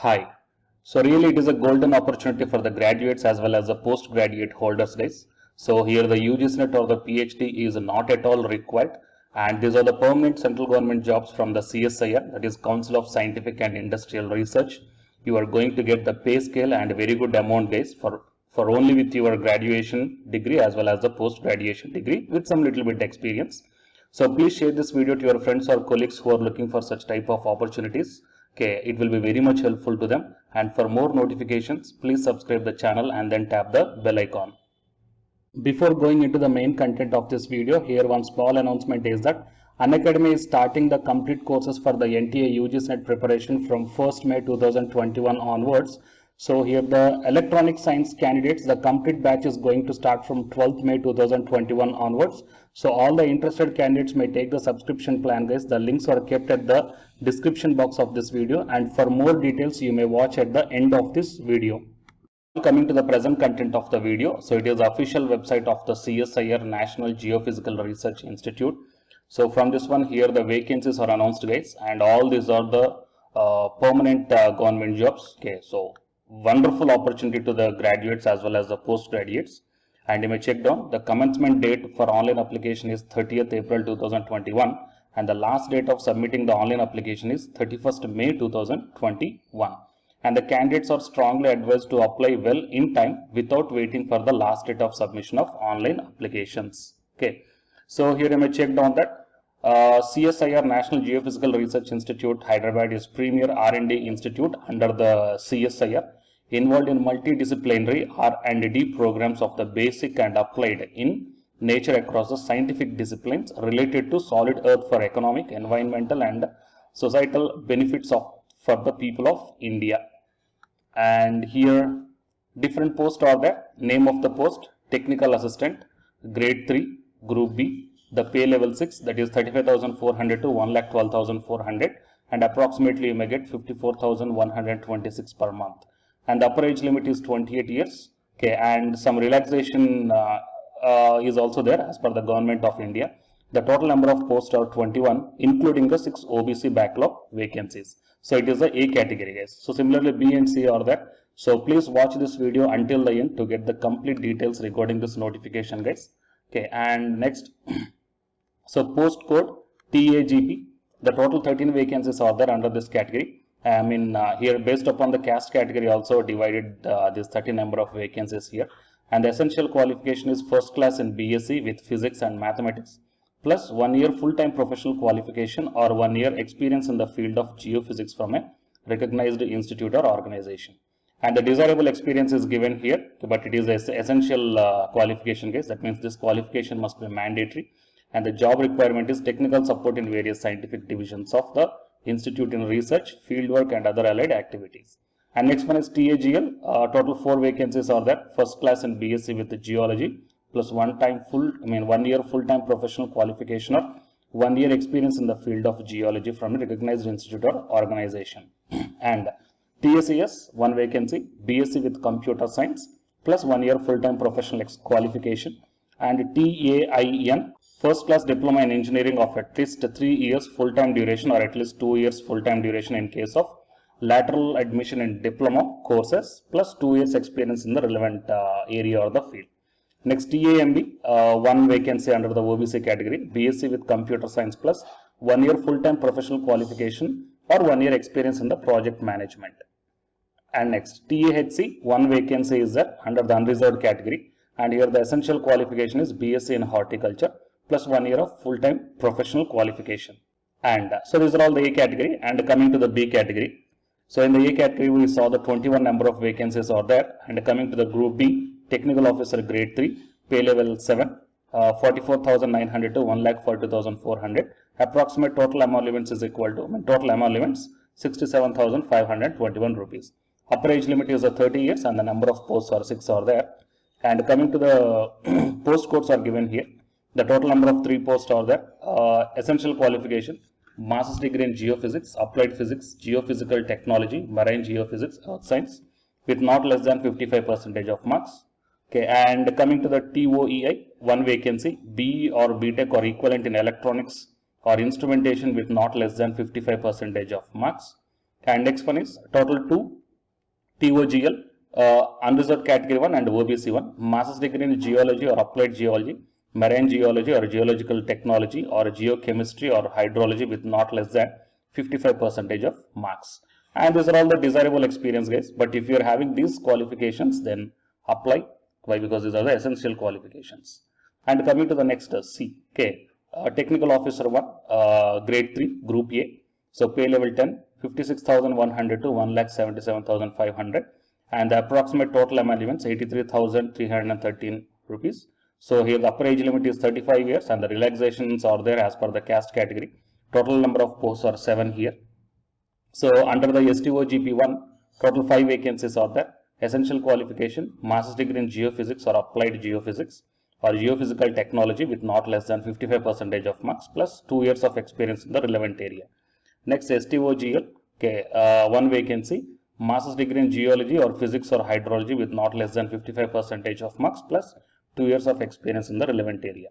Hi. So really it is a golden opportunity for the graduates as well as the postgraduate holders guys. So here the UGCNET or the PhD is not at all required, and these are the permanent central government jobs from the CSIR, that is Council of Scientific and Industrial Research. You are going to get the pay scale and very good amount guys for only with your graduation degree as well as the post graduation degree with some little bit experience. So please share this video to your friends or colleagues who are looking for such type of opportunities. Okay, it will be very much helpful to them. And for more notifications, please subscribe the channel and then tap the bell icon. Before going into the main content of this video, here one small announcement is that Unacademy is starting the complete courses for the NTA UGCNET preparation from 1st May 2021 onwards. So here the electronic science candidates, the complete batch is going to start from 12th May 2021 onwards. So all the interested candidates may take the subscription plan guys. The links are kept at the description box of this video, and for more details you may watch at the end of this video. Coming to the present content of the video, so it is the official website of the CSIR National Geophysical Research Institute. So from this one here the vacancies are announced guys, and all these are the permanent government jobs. Okay, so wonderful opportunity to the graduates as well as the postgraduates. And you may check down the commencement date for online application is 30th April 2021, and the last date of submitting the online application is 31st May 2021. And the candidates are strongly advised to apply well in time without waiting for the last date of submission of online applications. Okay, so here you may check down that CSIR National Geophysical Research Institute Hyderabad is premier R&D institute under the CSIR, involved in multidisciplinary R&D programs of the basic and applied in nature across the scientific disciplines related to solid earth for economic, environmental and societal benefits for the people of India. And here different posts are there. Name of the post: technical assistant, grade 3, group B, the pay level 6, that is 35,400 to 1,12,400, and approximately you may get 54,126 per month. And the upper age limit is 28 years. Okay, and some relaxation is also there as per the government of India. The total number of posts are 21, including the 6 OBC backlog vacancies. So it is the A category guys. So similarly B and C are there. So please watch this video until the end to get the complete details regarding this notification guys. Okay, and next, so post code TAGP, the total 13 vacancies are there under this category. I mean here based upon the caste category also divided this 30 number of vacancies here. And the essential qualification is first class in BSc with physics and mathematics, plus 1 year full-time professional qualification or 1 year experience in the field of geophysics from a recognized institute or organization. And the desirable experience is given here, but it is an essential qualification guys. That means this qualification must be mandatory, and the job requirement is technical support in various scientific divisions of the institute in research, fieldwork and other allied activities. And next one is TAGL, total 4 vacancies are there. First class in BSc with the geology, plus 1 year full-time professional qualification or 1 year experience in the field of geology from a recognized institute or organization. And TSES, 1 vacancy, BSc with computer science, plus 1 year full-time professional qualification. And TAIN, first class diploma in engineering of at least 3 years full-time duration or at least 2 years full-time duration in case of lateral admission in diploma courses, plus 2 years experience in the relevant area or the field. Next, TAMB, 1 vacancy under the OBC category, BSc with computer science plus 1 year full-time professional qualification or 1 year experience in the project management. And next, TAHC, 1 vacancy is there under the unreserved category, and here the essential qualification is BSc in horticulture plus 1 year of full-time professional qualification. And so these are all the A category. And coming to the B category, so in the A category we saw the 21 number of vacancies are there. And coming to the group B, technical officer grade 3, pay level 7, 44,900 to 1,42,400. Approximate total emoluments is equal to, total emoluments 67,521 rupees. Upper age limit is 30 years and the number of posts are 6 are there. And coming to the post codes are given here. The total number of 3 posts are there. Essential qualification: master's degree in geophysics, applied physics, geophysical technology, marine geophysics, earth science, with not less than 55% of marks. Okay, and coming to the TOEI, 1 vacancy, BE or BTech or equivalent in electronics or instrumentation with not less than 55% of marks. And next one is total 2 TOGL, unreserved category 1 and OBC 1, master's degree in geology or applied geology, marine geology or geological technology or geochemistry or hydrology with not less than 55% of marks. And these are all the desirable experience, guys. But if you are having these qualifications, then apply. Why? Because these are the essential qualifications. And coming to the next C. Okay. Technical officer 1, grade 3, group A. So pay level 10, 56,100 to 1,77,500. And the approximate total emoluments 83,313 rupees. So here the upper age limit is 35 years and the relaxations are there as per the caste category. Total number of posts are 7 here. So under the STOGP 1, total 5 vacancies are there. Essential qualification, master's degree in geophysics or applied geophysics or geophysical technology with not less than 55% of marks plus 2 years of experience in the relevant area. Next, STOGL, okay, 1 vacancy, master's degree in geology or physics or hydrology with not less than 55% of marks plus 2 years of experience in the relevant area.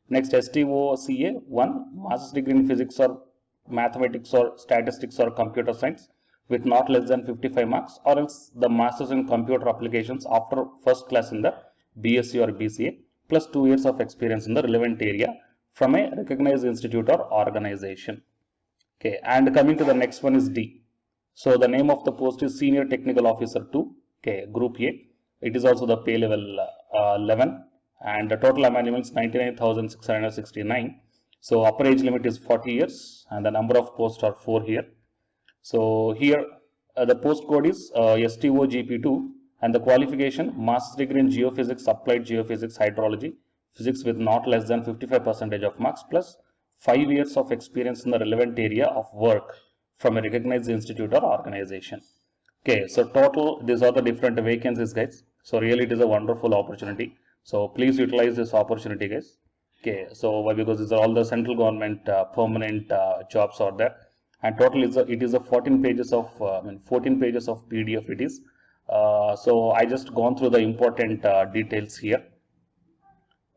Next, STOCA 1, master's degree in physics or mathematics or statistics or computer science with not less than 55 marks, or else the masters in computer applications after first class in the BSc or BCA plus 2 years of experience in the relevant area from a recognized institute or organization. Okay, and coming to the next one is D. So the name of the post is Senior Technical Officer 2, okay, Group A. It is also the pay level 11 and the total emoluments 99,669. So upper age limit is 40 years and the number of posts are 4 here. So here the post code is STOGP2 and the qualification master's degree in geophysics, applied geophysics, hydrology, physics with not less than 55% of marks plus 5 years of experience in the relevant area of work from a recognized institute or organization. Okay, so total these are the different vacancies, guys. So really it is a wonderful opportunity. So please utilize this opportunity, guys. Okay, so why? Because these are all the central government permanent jobs are there. And total is it is a 14 pages of 14 pages of PDF it is. So I just gone through the important details here.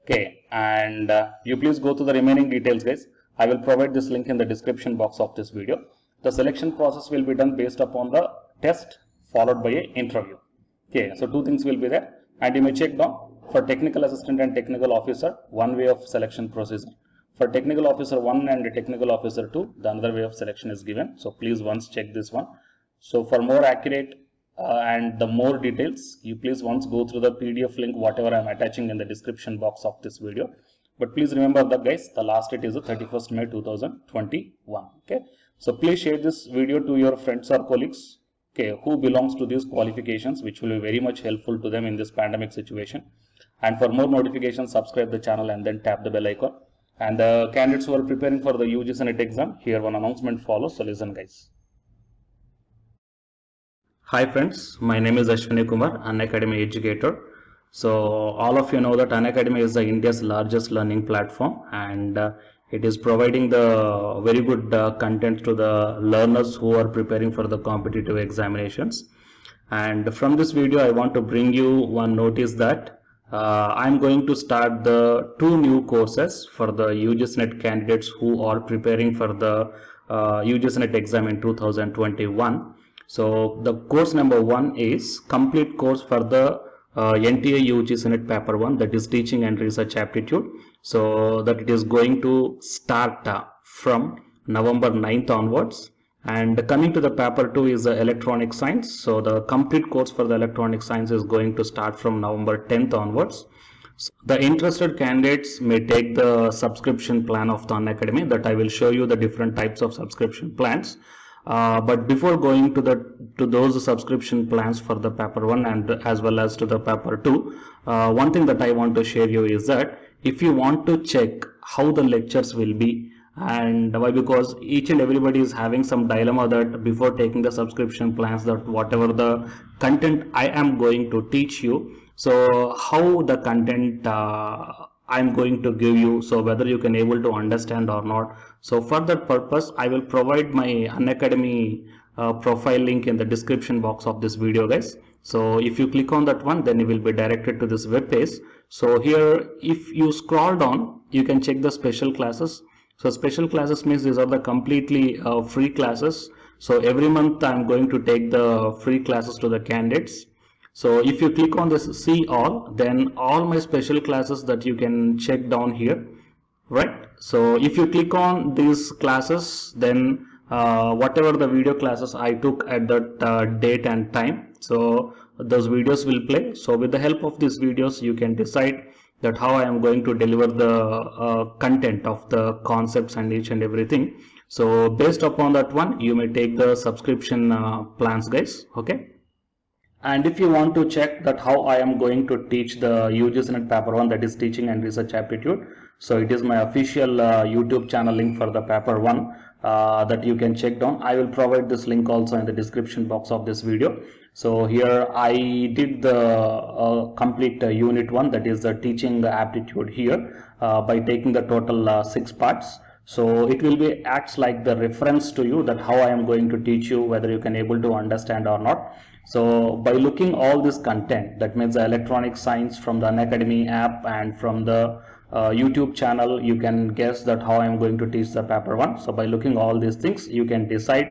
Okay, and you please go to the remaining details, guys. I will provide this link in the description box of this video. The selection process will be done based upon the test followed by an interview. Okay, so 2 things will be there, and you may check down for technical assistant and technical officer 1 way of selection procedure. For technical officer 1 and technical officer 2, the another way of selection is given. So please once check this one. So for more accurate and the more details, you please once go through the PDF link whatever I am attaching in the description box of this video. But please remember that, guys, the last date is the 31st May 2021. Okay, so please share this video to your friends or colleagues, okay, who belongs to these qualifications, which will be very much helpful to them in this pandemic situation. And for more notifications, subscribe the channel and then tap the bell icon. And the candidates who are preparing for the UGC NET exam, here one announcement follows. So listen, guys. Hi friends, my name is Ashwini Kumar, Unacademy educator. So all of you know that Unacademy is the India's largest learning platform, and it is providing the very good content to the learners who are preparing for the competitive examinations. And from this video, I want to bring you one notice that I'm going to start the 2 new courses for the UGC NET candidates who are preparing for the UGC NET exam in 2021. So the course number 1 is complete course for the NTA UGC NET paper 1, that is teaching and research aptitude. So that it is going to start from November 9th onwards. And coming to the paper 2 is the electronic science. So the complete course for the electronic science is going to start from November 10th onwards. So the interested candidates may take the subscription plan of the Unacademy, that I will show you the different types of subscription plans. But before going to those subscription plans for the paper 1 and as well as to the paper 2, one thing that I want to share you is that if you want to check how the lectures will be, and why, because each and everybody is having some dilemma that before taking the subscription plans, that whatever the content I am going to teach you, so how the content I'm going to give you, so whether you can able to understand or not. So for that purpose, I will provide my Unacademy profile link in the description box of this video, guys. So if you click on that one, then you will be directed to this web page. So here, if you scroll down, you can check the special classes. So special classes means these are the completely free classes. So every month I'm going to take the free classes to the candidates. So if you click on this see all, then all my special classes that you can check down here, right? So if you click on these classes, then whatever the video classes I took at that date and time, so those videos will play. So with the help of these videos, you can decide that how I am going to deliver the content of the concepts and each and everything. So based upon that one, you may take the subscription plans, guys. Okay. And if you want to check that how I am going to teach the UGC paper 1, that is teaching and research aptitude, so it is my official YouTube channel link for the paper 1 that you can check down. I will provide this link also in the description box of this video. So here I did the complete unit 1, that is the teaching aptitude here by taking the total 6 parts. So it will be acts like the reference to you that how I am going to teach you, whether you can able to understand or not. So by looking all this content, that means the electronic science from the Unacademy app and from the YouTube channel, you can guess that how I am going to teach the paper 1. So by looking all these things, you can decide